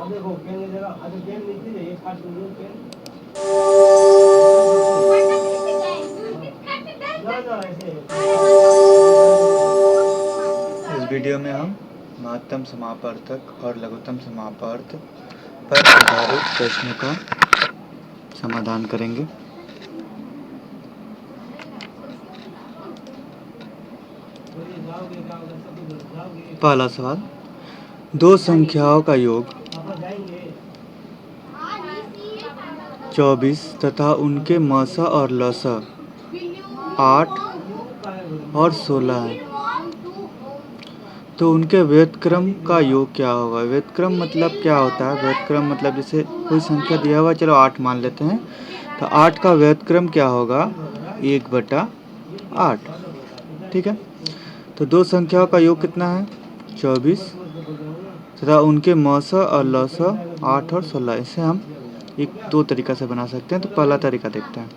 इस वीडियो में हम महत्तम समापर्थक और लघुत्तम समापवर्त पर आधारित प्रश्नों का समाधान करेंगे। पहला सवाल, दो संख्याओं का योग 24 तथा उनके मसा और लसा 8 और 16 है, तो उनके व्युत्क्रम का योग क्या होगा। व्युत्क्रम मतलब क्या होता है? व्युत्क्रम मतलब जैसे कोई संख्या दिया हुआ, चलो 8 मान लेते हैं, तो 8 का व्युत्क्रम क्या होगा? 1/8। ठीक है, तो दो संख्याओं का योग कितना है? 24 तथा उनके मसा और लसा 8 और 16। इसे हम दो तरीका से बना सकते हैं। तो पहला तरीका देखते हैं।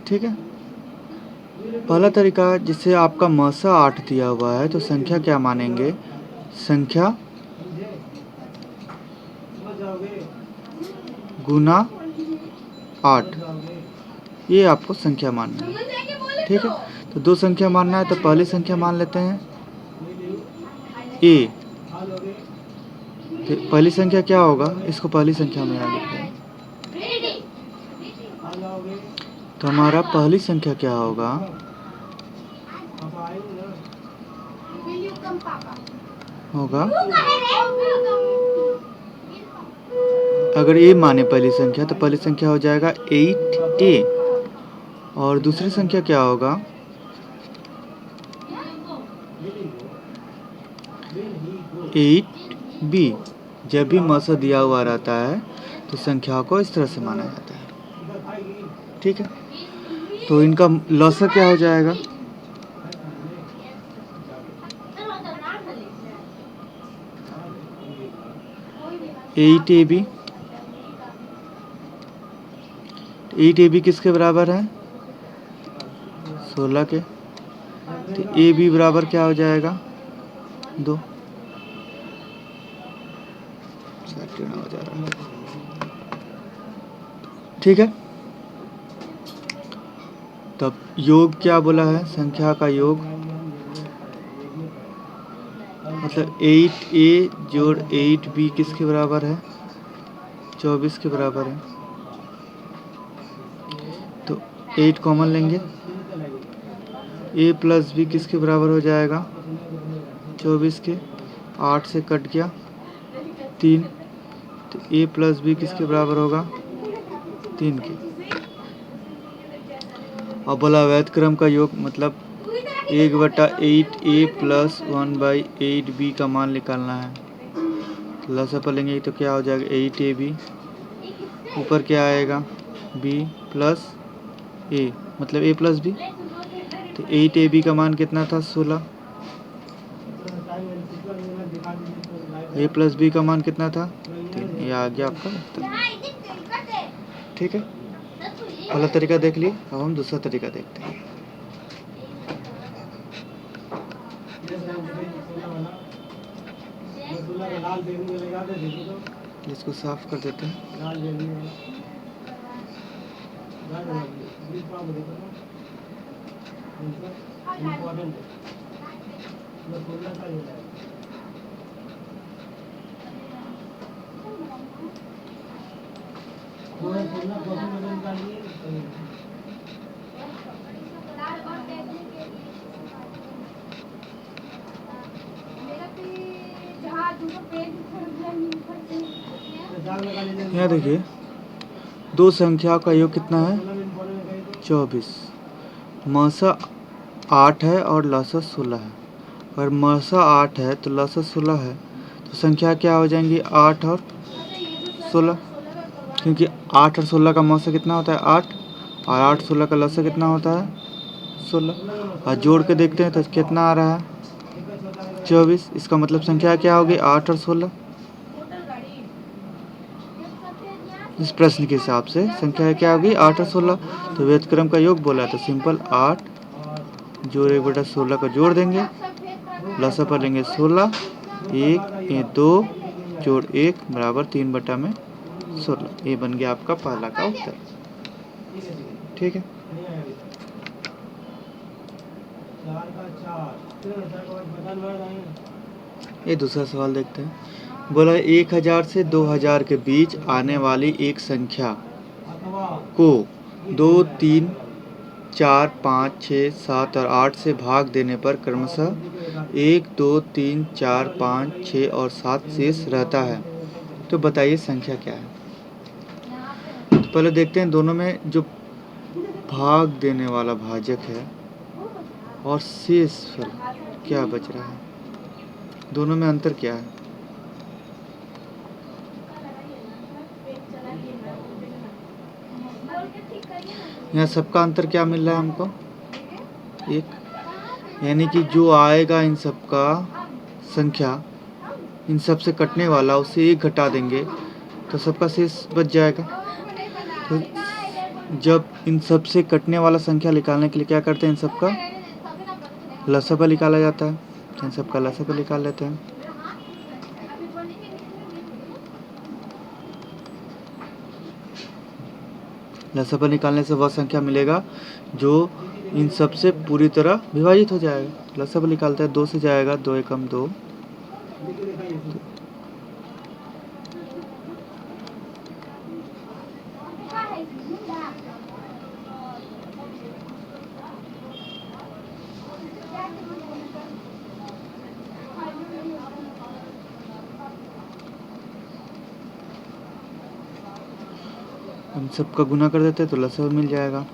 ठीक है, पहला तरीका, जिससे आपका मसा 8 दिया हुआ है, तो संख्या क्या मानेंगे? संख्या गुना 8, ये आपको संख्या मानना है। ठीक है, तो दो संख्या मानना है, तो पहली संख्या मान लेते हैं ए। तो पहली संख्या क्या होगा? इसको पहली संख्या में लिखते हैं, तो हमारा पहली संख्या क्या होगा? अगर ए माने पहली संख्या, तो पहली संख्या हो जाएगा 8a, और दूसरी संख्या क्या होगा? 8b। जब भी मसा दिया हुआ रहता है तो संख्या को इस तरह से माना जाता है। ठीक है, तो इनका लसा क्या हो जाएगा? 8ab। 8ab किसके बराबर है? 16 के। तो ab बराबर क्या हो जाएगा? 2। हो जा रहा है। ठीक है, तब योग क्या बोला है? संख्या का योग मतलब 8a जोड़ 8b किसके बराबर है? 24 के बराबर है। तो 8 कॉमन लेंगे, a प्लस b किसके बराबर हो जाएगा? 24 के। 8 से कट गया 3, तो a प्लस b किसके बराबर होगा? 3 के। और बोला व्युत्क्रम का योग मतलब 1/8a प्लस 1/8b का मान निकालना है। तो लसा पर लेंगे तो क्या हो जाएगा? 8ab, ऊपर क्या आएगा? b प्लस a, मतलब a प्लस b। तो 8ab का मान कितना था? 16। a प्लस b का मान कितना था? 3। ये आ गया आपका उत्तर। ठीक है, पहला तरीका देख लिए, अब हम दूसरा तरीका देखते हैं। इसको साफ कर देते हैं। यहाँ देखिए, दो संख्या का योग कितना है? 24। मसा 8 है और लसा 16 है। अगर मसा 8 है तो लसा 16 है, तो संख्या क्या हो जाएंगी? 8 और 16, क्योंकि 8 और 16 का मसा कितना होता है? 8, और 8 16 का लसा कितना होता है? 16। और जोड़ के देखते हैं तो कितना आ रहा है? 24। इसका मतलब संख्या क्या होगी? 8 और 16। इस प्रश्न के हिसाब से संख्या क्या होगी? 8 और 16। तो व्युत्क्रम का योग बोला तो सिंपल 8 जोड़ 1/16 का जोड़ देंगे, लसा पर लेंगे 16, 1 ये 2 जोड़ 1 बराबर 3/16। ये बन गया आपका पहला का उत्तर। ठीक है, ये दूसरा सवाल देखते हैं। बोला 1000 से 2000 के बीच आने वाली एक संख्या को 2, 3, 4, 5, 6, 7 और 8 से भाग देने पर क्रमशः 1, 2, 3, 4, 5, 6 और 7 शेष रहता है। तो बताइए संख्या क्या है। तो पहले देखते हैं दोनों में जो भाग देने वाला भाजक है और शेष फल क्या बच रहा है, दोनों में अंतर क्या है। यहाँ सबका अंतर क्या मिल रहा है हमको, 1, यानी कि जो आएगा इन सब का संख्या, इन सब से कटने वाला उससे 1 घटा देंगे तो सबका शेष बच जाएगा। तो जब इन सब से कटने वाला संख्या निकालने के लिए क्या करते हैं, इन सब का लसागु निकाला जाता है। तो इन सब का लसागु निकाल लेते हैं। लसागु निकालने से वह संख्या मिलेगा जो इन सब से पूरी तरह विभाजित हो जाएगा। लसागु निकालते हैं, 2 से जाएगा, 2 एकम 2, इन सब का गुना कर देते हैं तो लसागु मिल जाएगा।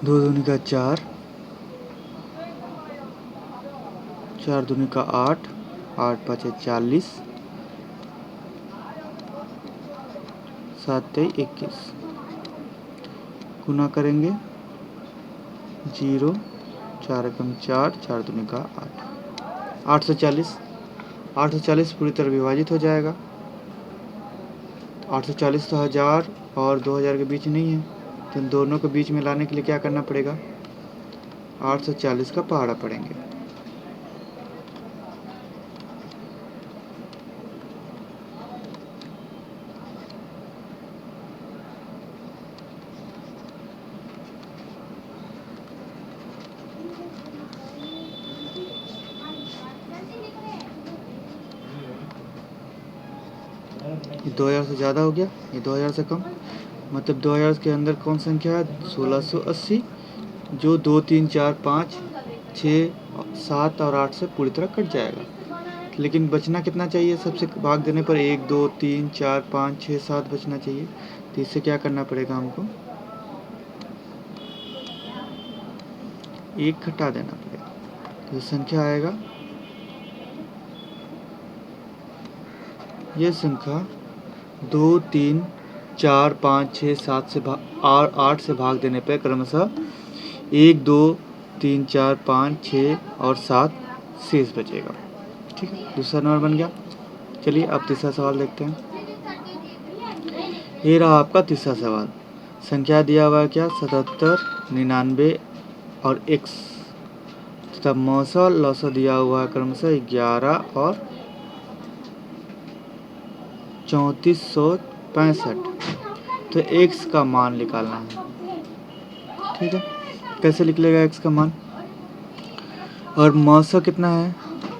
दो दूनी का 4, 4 दूनी का 8, 8 5 40, 7 3 21। गुना करेंगे 0, 4 एकम 4, 4 दूनी का 8, 840। 840 पूरी तरह विभाजित हो जाएगा। 840 तो 1000 और 2000 के बीच नहीं है, तो इन दोनों के बीच में लाने के लिए क्या करना पड़ेगा, 840 का पहाड़ा पड़ेंगे। ये 2000 से ज़्यादा हो गया, ये 2000 से कम, मतलब 2000 के अंदर कौन संख्या है, 1680, जो 2, 3, 4, 5, 6, 7 और 8 से पूरी तरह कट जाएगा। लेकिन बचना कितना चाहिए, सबसे भाग देने पर 1, 2, 3, 4, 5, 6, 7 बचना चाहिए। तो इससे क्या करना पड़ेगा हमको, 1 घटा देना पड़ेगा। तो संख्या आएगा, ये संख्या 2, 3, 4, 5, 6, 7 से 8 से भाग देने पर क्रमशः 1, 2, 3, 4, 5, 6 और 7 शेष बचेगा। ठीक है, दूसरा नंबर बन गया। चलिए अब तीसरा सवाल देखते हैं। ये रहा आपका तीसरा सवाल। संख्या दिया हुआ है क्या, 77, 99 और x तथा मौसा लौसा दिया हुआ है क्रमशः 11 और 3465। तो x का मान निकालना है। ठीक है, कैसे निकलेगा x का मान, और मौसा कितना है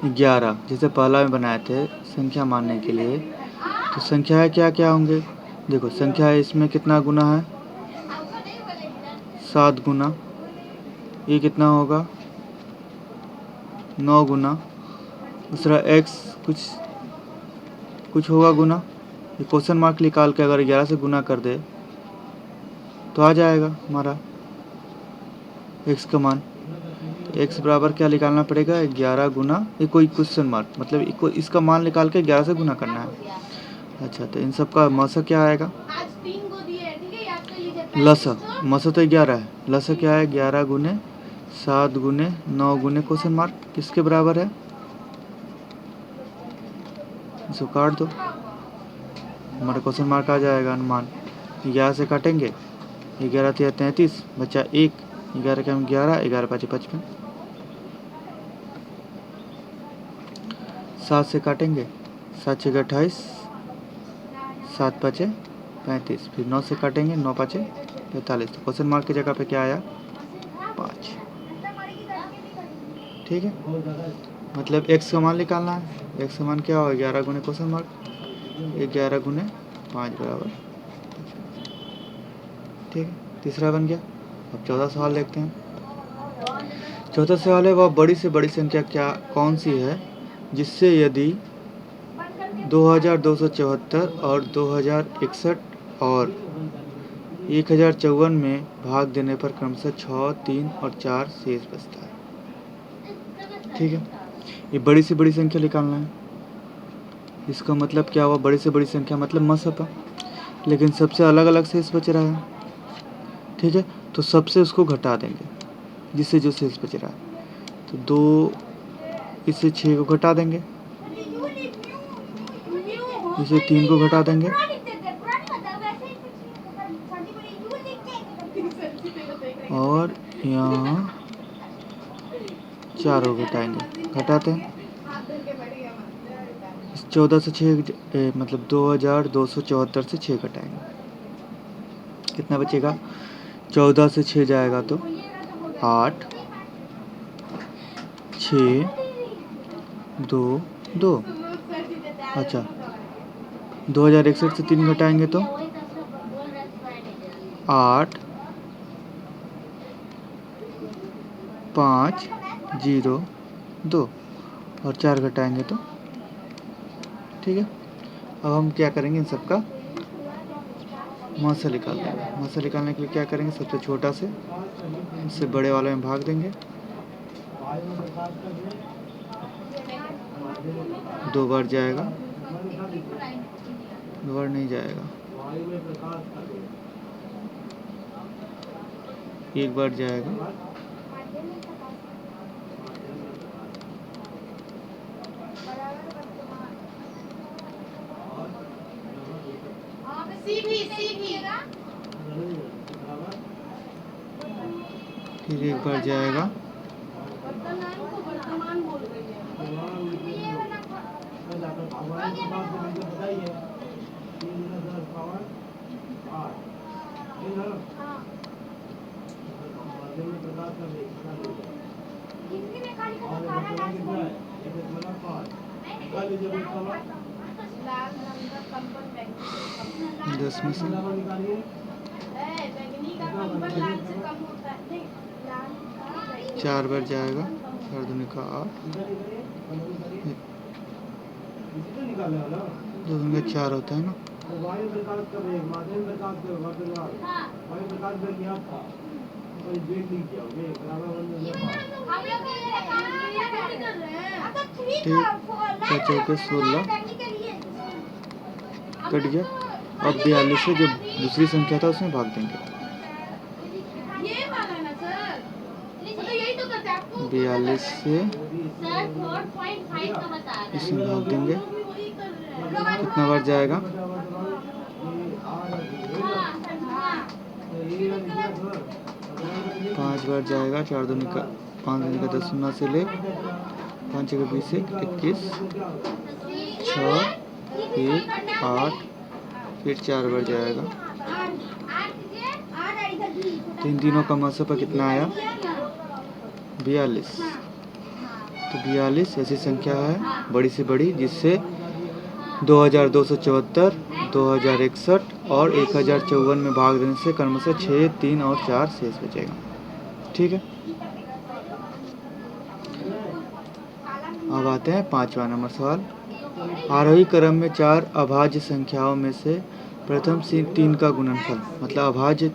11, जैसे पहला में बनाए थे संख्या मानने के लिए। तो संख्याएं क्या क्या होंगे, देखो संख्या इसमें कितना गुना है, 7 गुना, ये कितना होगा 9 गुना, दूसरा x कुछ होगा गुना, ये क्वेश्चन मार्क निकाल के अगर 11 से गुना कर दे तो आ जाएगा हमारा x का मान। तो x बराबर क्या निकालना पड़ेगा, 11 गुना, ये कोई क्वेश्चन मार्क मतलब इसका मान निकाल के 11 से गुना करना है। अच्छा, तो इन सब का मौसा क्या आएगा, लसा, मौसा तो 11 है, लसा क्या है 11 गुने 7 गुने 9 गुने क्वेश्चन मार्क किसके बराबर है, इसको काट दो, हमारा क्वेश्चन मार्क आ जाएगा अनुमान। 11 से काटेंगे 11 तिया 33, बचा 1, 11 के हम 11, 11 5 55। 7 से काटेंगे, 7 6 28, 7 5 35, फिर 9 से काटेंगे, 9 5 45। तो क्वेश्चन मार्क की जगह पे क्या आया? 5। ठीक है, मतलब x का मान निकालना है। x का मान क्या होगा? 11 गुने क्वेश्चन मार्क, 11 गुने 5 बराबर। ठीक है, तीसरा बन गया। अब चौथा सवाल देखते हैं। चौथा सवाल है, वह बड़ी से बड़ी संख्या क्या कौन सी है जिससे यदि 2274 और 2061 और 1054 में भाग देने पर क्रमशः 6, 3 और 4 शेष बचता है। ठीक है, ये बड़ी से बड़ी संख्या निकालना है। इसका मतलब क्या हुआ? बड़ी से बड़ी संख्या मतलब मसपा, लेकिन सबसे अलग अलग शेष बच रहा है। ठीक है, तो सबसे उसको घटा देंगे जिससे जो शेष बच रहा है। तो 2 इससे 6 को घटा देंगे, इसे 3 को घटा देंगे, और यहाँ 4 को घटाएंगे। घटाते हैं, 14 से 6 मतलब 2274 से 6 घटाएंगे, कितना बचेगा? 14 से 6 जाएगा तो 8, 6, 2, 2। अच्छा, 2061 से 3 घटाएंगे तो 8, 5, 0, 2, और 4 घटाएंगे तो। ठीक है, अब हम क्या करेंगे? इन सबका मासा निकाल देंगे। मासा निकालने के लिए क्या करेंगे? सबसे छोटा से इससे बड़े वाले में भाग देंगे। 2 बार जाएगा, 2 बार नहीं जाएगा, 1 बार जाएगा, फिर 1 बार जाएगा, दस में से 4 बार जाएगा, 4 दूनी का 8, 2 दूनी का 4 होता है ना। ठीक, 16 कट गया। अब 42 से जो दूसरी संख्या था उसमें भाग देंगे। 42 से इसमें भाग देंगे, कितना बार जाएगा? 5 बार जाएगा, 4 दूनी का 5 दूनी का 10 शून्य से ले 5 6 20 21, 6 1 8, फिर 4 बार जाएगा। तो इन तीनों का मासा पर कितना आया? 42। तो 42 ऐसी संख्या है बड़ी से बड़ी जिससे 2274, 2061 और 1054 में भाग देने से क्रमशः 6, 3 और 4 शेष बचेगा। ठीक है, अब आते हैं 5वां नंबर सवाल। आरोही क्रम में 4 अभाज्य संख्याओं में से प्रथम 3 का गुणनफल, मतलब अभाज्य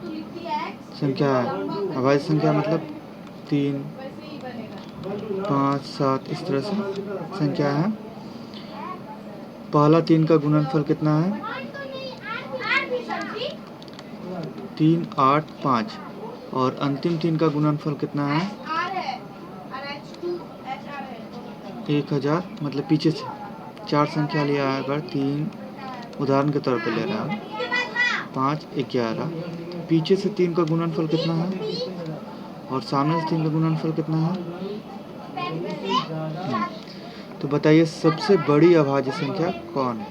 संख्या है। अभाज्य संख्या मतलब 3, 5, 7 इस तरह से संख्या है। पहला 3 का गुणनफल कितना है? 3, 8, 5, और अंतिम 3 का गुणनफल कितना है? 1000, मतलब पीछे से 4 संख्या लिया है। अगर 3 उदाहरण के तौर पे ले रहा है, 5, 11, पीछे से 3 का गुणनफल कितना है और सामने से 3 का गुणनफल कितना है? तो बताइए सबसे बड़ी अभाज्य संख्या कौन है?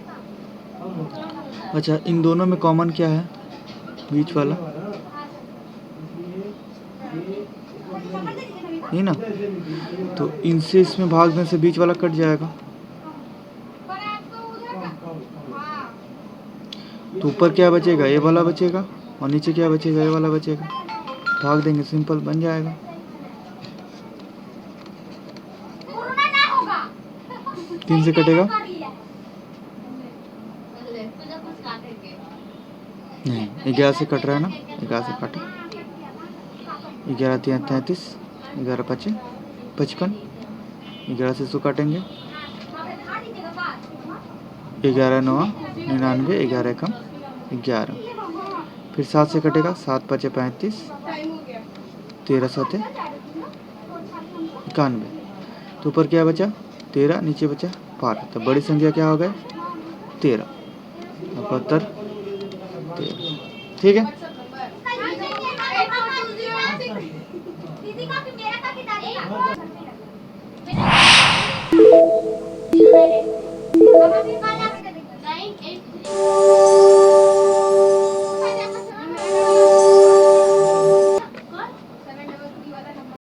अच्छा, इन दोनों में कॉमन क्या है? बीच वाला ये ना, तो इनसे इसमें भाग देने से बीच वाला कट जाएगा। तो ऊपर क्या बचेगा? ये वाला बचेगा और नीचे क्या बचेगा? ये वाला बचेगा। भाग देंगे, सिंपल बन जाएगा। तीन से कटेगा नहीं, 11 से कट रहा है ना, 11 से काटे, 11 3 33, 11 5 55, 11 से 100 काटेंगे, 11 9 99, 11 कम 11, फिर 7 से कटेगा, 7 5 35, 13 7 91, तो ऊपर क्या बचा? 13, नीचे बचा 12, तो बड़ी संख्या क्या हो गए? 13, 72 13। ठीक है।